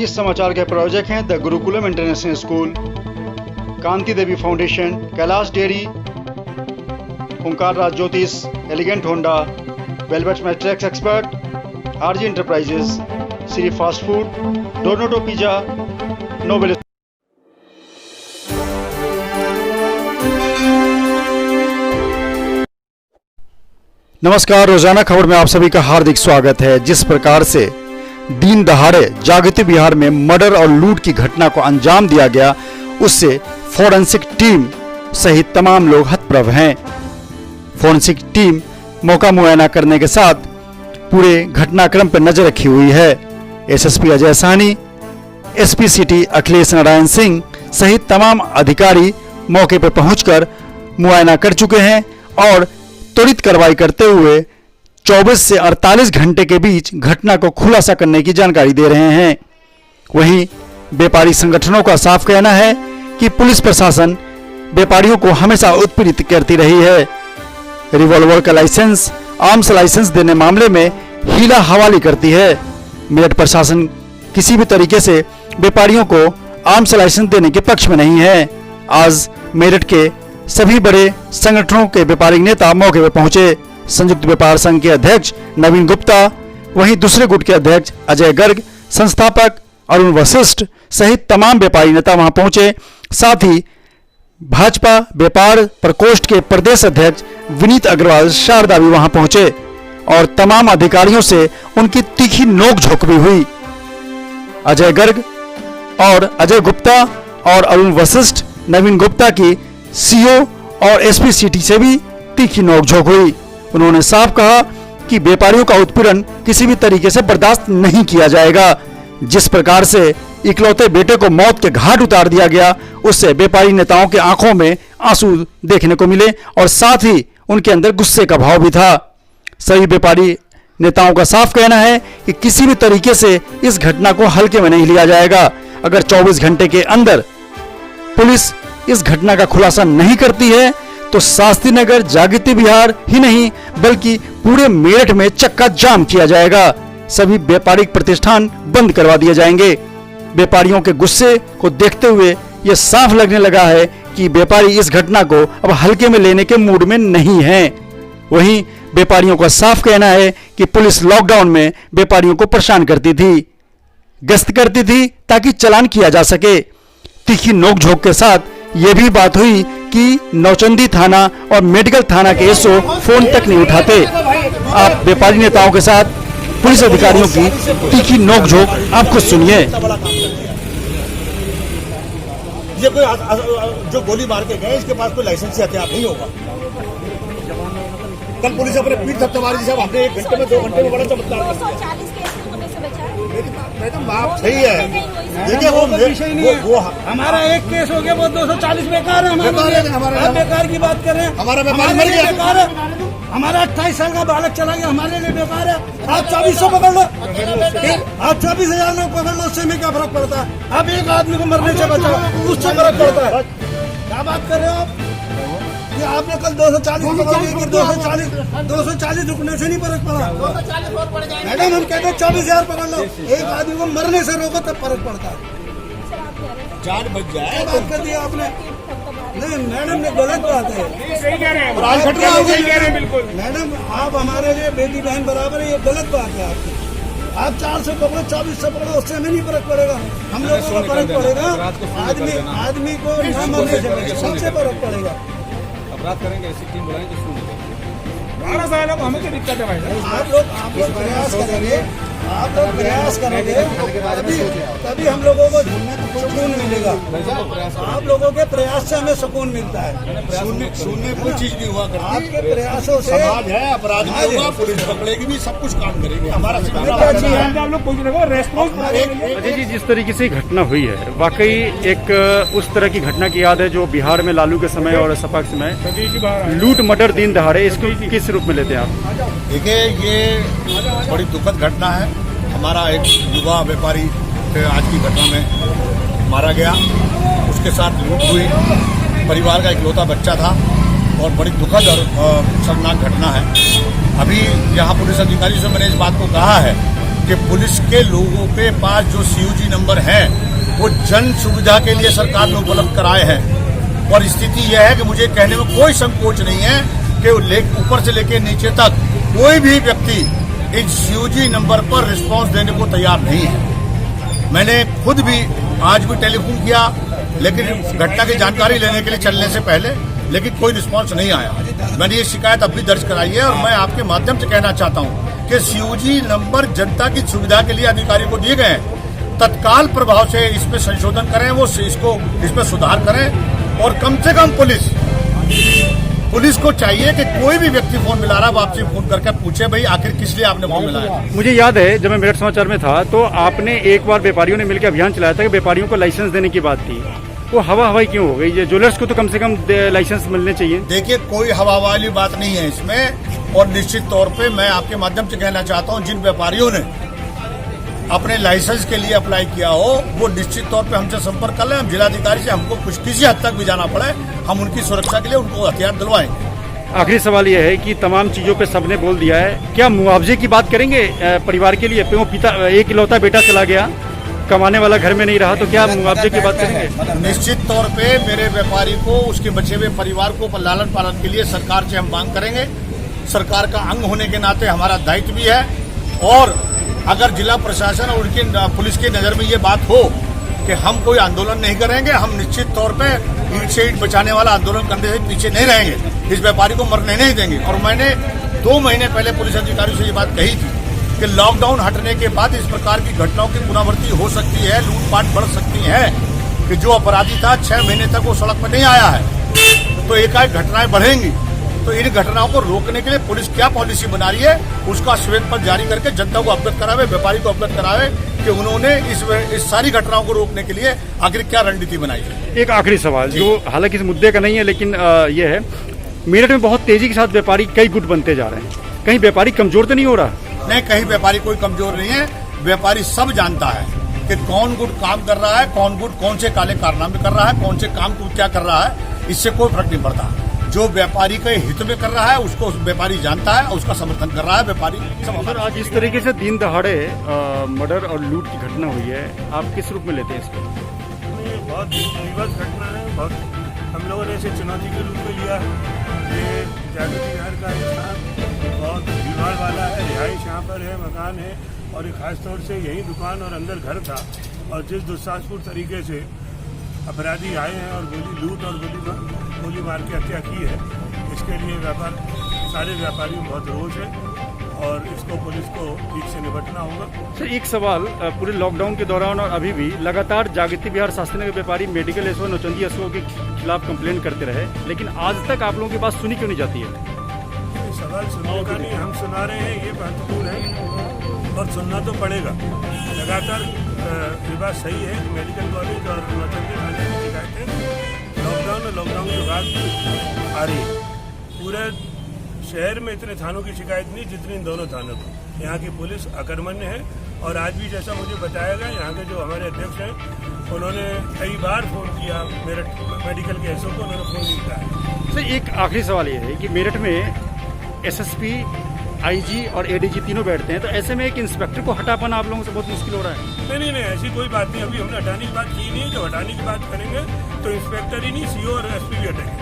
इस समाचार के प्रायोजक हैं the Gurukulam international school, Kanti Devi foundation, Kailash dairy, Omkar Raj Jyotish, elegant Honda, velvet matrix expert, RG enterprises, Shri fast food, Donato pizza, Nobel. नमस्कार, रोजाना खबर में आप सभी का हार्दिक स्वागत है। जिस प्रकार से दिन दहाड़े जागृति बिहार में मर्डर और लूट की घटना को अंजाम दिया गया, उससे फोरेंसिक टीम सहित तमाम लोग हतप्रभ हैं। फोरेंसिक टीम मौका मुआयना करने के साथ पूरे घटनाक्रम पर नजर रखी हुई है। SSP Ajay Sahni, SP city Akhilesh Narayan Singh सहित तमाम अधिकारी मौके पर पहुंचकर मुआयना कर चुके हैं और त्वरित कार्रवाई करते हुए 24 से 48 घंटे के बीच घटना को खुलासा करने की जानकारी दे रहे हैं। वहीं व्यापारी संगठनों का साफ कहना है कि पुलिस प्रशासन व्यापारियों को हमेशा उत्पीड़ित करती रही है। रिवॉल्वर का लाइसेंस, आर्म्स लाइसेंस देने मामले में हीला हवाली करती है। मेरठ प्रशासन किसी भी तरीके से व्यापारियों को आर्म्स लाइसेंस देने के पक्ष में नहीं है। आज मेरठ के सभी बड़े संगठनों के व्यापारिक नेता मौके पर पहुंचे। संयुक्त व्यापार संघ के अध्यक्ष नवीन गुप्ता, वहीं दूसरे गुट के अध्यक्ष अजय गर्ग, संस्थापक अरुण वशिष्ठ सहित तमाम व्यापारी नेता वहां पहुंचे। साथ ही भाजपा व्यापार प्रकोष्ठ के प्रदेश अध्यक्ष विनीत अग्रवाल शारदा भी वहां पहुंचे और तमाम अधिकारियों से उनकी तीखी नोकझोंक भी हुई। अजय गर्ग और अजय गुप्ता और अरुण वशिष्ठ, नवीन गुप्ता की सीओ और एसपी सिटी से भी तीखी नोकझोंक हुई। उन्होंने साफ कहा कि व्यापारियों का उत्पीड़न किसी भी तरीके से बर्दाश्त नहीं किया जाएगा। जिस प्रकार से इकलौते बेटे को मौत के घाट उतार दिया गया, उससे व्यापारी नेताओं के आंखों में आंसू देखने को मिले और साथ ही उनके अंदर गुस्से का भाव भी था। सभी व्यापारी नेताओं का साफ कहना है कि किसी भी तरीके से इस घटना को हल्के में नहीं लिया जाएगा। अगर 24 घंटे के अंदर पुलिस इस घटना का खुलासा नहीं करती है तो शास्त्री नगर, जागृति बिहार ही नहीं बल्कि पूरे मेरठ में चक्का जाम किया जाएगा। सभी व्यापारिक प्रतिष्ठान बंद करवा दिए जाएंगे। व्यापारियों के गुस्से को देखते हुए यह साफ लगने लगा है कि व्यापारी इस घटना को अब हल्के में लेने के मूड में नहीं है। वहीं व्यापारियों का साफ कहना है कि पुलिस लॉकडाउन में व्यापारियों को परेशान करती थी, गश्त करती थी ताकि चालान किया जा सके। तीखी नोकझोंक के साथ ये भी बात हुई कि नौचंदी थाना और मेडिकल थाना के एसओ फोन तक नहीं उठाते। आप व्यापारी नेताओं के साथ पुलिस अधिकारियों की तीखी नोकझोंक आप खुद सुनिए। ये कोई जो गोली मार के गए, इसके पास कोई लाइसेंस या हथियार नहीं होगा। कल पुलिस अपने पीठ थपथपाई साहब, हमने 1 घंटे में 2 घंटे में बड़ा चमत्कार कर दिया। मैडम बात सही है, देखिए वो हमारा एक केस हो गया, वो 240 बेकार है। हमारा बेकार की बात कर रहे हैं। हमारा व्यापार मर गया। बेकार है। हमारा 28 साल का बालक चला गया, हमारे लिए बेकार है। आप 2400 पकड़ लो, आप 24,000 लोग पकड़ लो, उससे में क्या फर्क पड़ता है? आप एक आदमी को मरने से बचाओ, उससे फर्क पड़ता है। क्या बात कर रहे हो आप? कि आपने कल 240 पकड़ोगे, 240 रुकने से नहीं फर्क पड़ा। मैडम हम कहते हैं 24,000 पकड़ लो, एक आदमी को मरने से रोको तब फर्क पड़ता है। जान बच जाए। बात कर दिया आपने। नहीं मैडम, ने गलत बात है। सही कह रहे हैं, बिल्कुल। मैडम आप हमारे लिए बेटी बहन बराबर है, ये गलत बात है आपकी। आप 400 पकड़ो, 2400 पकड़ो, उससे हमें नहीं फर्क पड़ेगा। हम लोगों को फर्क पड़ेगा आदमी को न मरने से सबसे फर्क पड़ेगा। अपराध करेंगे, ऐसी टीम बुलाएंगे तो सुनेंगे। 12 साल अब हमें क्या दिक्कत है भाई? आप लोग प्रयास करेंगे, आप लोग प्रयास करेंगे तभी हम लोगों को सुकून मिलेगा। आप लोगों के प्रयास से हमें सुकून मिलता है। सुनने कोई चीज नहीं हुआ करती। आपके प्रयासों से समाज है, अपराध नहीं होगा, पुलिस पकड़ेगी भी, सब कुछ काम करेंगे। हमारा अजय जी, जिस तरीके से घटना हुई है, वाकई एक उस तरह की घटना की याद है जो बिहार में लालू के समय और सपा के समय लूट मर्डर दिन दहाड़े, इसको किस रूप में लेते हैं आप? देखिए, ये बड़ी दुखद घटना है। हमारा एक युवा व्यापारी आज की घटना में मारा गया, उसके साथ लूट हुई, परिवार का इकलौता बच्चा था और बड़ी दुखद और शर्मनाक घटना है। अभी यहाँ पुलिस अधिकारी से मैंने इस बात को कहा है कि पुलिस के लोगों के पास जो CUG नंबर है वो जन सुविधा के लिए सरकार ने उपलब्ध कराए हैं। और स्थिति यह है कि मुझे कहने में कोई संकोच नहीं है कि ऊपर से लेकर नीचे तक कोई भी व्यक्ति इन CUG नंबर पर रिस्पांस देने को तैयार नहीं है। मैंने खुद भी आज भी टेलीफोन किया, लेकिन घटना की जानकारी लेने के लिए चलने से पहले, लेकिन कोई रिस्पांस नहीं आया। मैंने ये शिकायत अब भी दर्ज कराई है और मैं आपके माध्यम से कहना चाहता हूं कि CUG नंबर जनता की सुविधा के लिए अधिकारियों को दिए गए हैं। तत्काल प्रभाव से इसमें संशोधन करें, वो इसमें सुधार करें। और कम से कम पुलिस को चाहिए कि कोई भी व्यक्ति फोन मिला रहा है वापसी फोन करके पूछे भाई आखिर किस लिए आपने फोन मिलाया। मुझे याद है जब मैं मेरठ समाचार में था तो आपने एक बार व्यापारियों ने मिलकर अभियान चलाया था कि व्यापारियों को लाइसेंस देने की बात थी। वो हवाई क्यों हो गई? ज्वेलर्स को तो कम से कम लाइसेंस मिलने चाहिए। देखिए, कोई हवा वाली बात नहीं है इसमें। और निश्चित तौर पे मैं आपके माध्यम से कहना चाहता हूं, जिन व्यापारियों ने अपने लाइसेंस के लिए अप्लाई किया हो वो निश्चित तौर पे हमसे संपर्क कर लें। हम जिलाधिकारी से हमको किसी हद तक भी जाना पड़े, हम उनकी सुरक्षा के लिए उनको हथियार दिलवाएंगे। आखिरी सवाल यह है कि तमाम चीजों पे सबने बोल दिया है, क्या मुआवजे की बात करेंगे परिवार के लिए? वो पिता एक इकलौता बेटा चला गया, कमाने वाला घर में नहीं रहा, तो क्या मुआवजे की बात करेंगे? निश्चित तौर पे मेरे व्यापारी को, उसके बचे हुए परिवार को लालन पालन के लिए सरकार से हम मांग करेंगे। सरकार का अंग होने के नाते हमारा दायित्व भी है। और अगर जिला प्रशासन और उनकी पुलिस की नजर में ये बात हो कि हम कोई आंदोलन नहीं करेंगे, हम निश्चित तौर पे ईंट से ईंट बचाने वाला आंदोलन करने से पीछे नहीं रहेंगे। इस व्यापारी को मरने नहीं देंगे। और मैंने 2 महीने पहले पुलिस अधिकारियों से ये बात कही थी कि लॉकडाउन हटने के बाद इस प्रकार की घटनाओं की पुनरावृत्ति हो सकती है, लूटपाट बढ़ सकती है। कि जो अपराधी था 6 महीने तक वो सड़क पर नहीं आया है, तो एकाएक घटनाएं बढ़ेंगी। तो इन घटनाओं को रोकने के लिए पुलिस क्या पॉलिसी बना रही है, उसका श्वेत पत्र जारी करके जनता को अवगत करावे, व्यापारी को अवगत करावे कि उन्होंने इस सारी घटनाओं को रोकने के लिए आखिर क्या रणनीति बनाई है। एक आखिरी सवाल जो हालांकि इस मुद्दे का नहीं है, लेकिन ये है, मेरठ में बहुत तेजी के साथ व्यापारी कई गुट बनते जा रहे हैं। कहीं व्यापारी कमजोर तो नहीं हो रहा? नहीं, कहीं व्यापारी कोई कमजोर नहीं है। व्यापारी सब जानता है कि कौन गुट काम कर रहा है, कौन गुट कौन से काले कारनामे कर रहा है, कौन से काम को क्या कर रहा है, इससे कोई फर्क नहीं पड़ता। जो व्यापारी के हित में कर रहा है उसको व्यापारी जानता है, उसका समर्थन कर रहा है व्यापारी। सर, आज इस तरीके से दिन दहाड़े मर्डर और लूट की घटना हुई है, आप किस रूप में लेते हैं इसको? बहुत विवाद घटना है। बहुत हम लोगों ने इसे चुनौती के रूप में लिया है। ये जागृति विहार का स्थान बहुत भीड़ वाला है, रिहाइश यहाँ पर है, मकान है, और ये खासतौर से यही दुकान और अंदर घर था। और जिस दुस्साहसपूर्ण तरीके से अपराधी आए हैं और लूट और गोली मार के हत्या की है, इसके लिए सारे व्यापारियों में बहुत रोष है और इसको पुलिस को ठीक से निपटना होगा। सर, एक सवाल, पूरे लॉकडाउन के दौरान और अभी भी लगातार जागृति विहार शास्त्री नगर व्यापारी मेडिकल एसओ नौचंदी एसओ के खिलाफ कंप्लेन करते रहे, लेकिन आज तक आप लोगों की बात सुनी क्यों नहीं जाती है? सवाल सुनने का नहीं, हम सुना रहे हैं, ये महत्वपूर्ण है और सुनना तो पड़ेगा। लगातार ये बात सही है कि मेडिकल कॉलेज और नौचंदी थाने की शिकायतें लॉकडाउन के बाद आ रही है। पूरे शहर में इतने थानों की शिकायत नहीं जितनी इन दोनों थानों की। यहाँ की पुलिस अकर्मण्य है और आज भी जैसा मुझे बताया गया, यहाँ के जो हमारे अध्यक्ष हैं उन्होंने कई बार फोन किया, मेरठ मेडिकल के एसओ को उन्होंने फोन नहीं किया। सर, एक आखिरी सवाल ये है कि मेरठ में एसएसपी, आईजी और एडीजी तीनों बैठते हैं, तो ऐसे में एक इंस्पेक्टर को हटा पाना आप लोगों से बहुत मुश्किल हो रहा है। नहीं, ऐसी कोई बात नहीं। अभी हमने हटाने की बात की नहीं है। जब हटाने की बात करेंगे तो इंस्पेक्टर ही नहीं, सीओ और एसपी भी हटेंगे।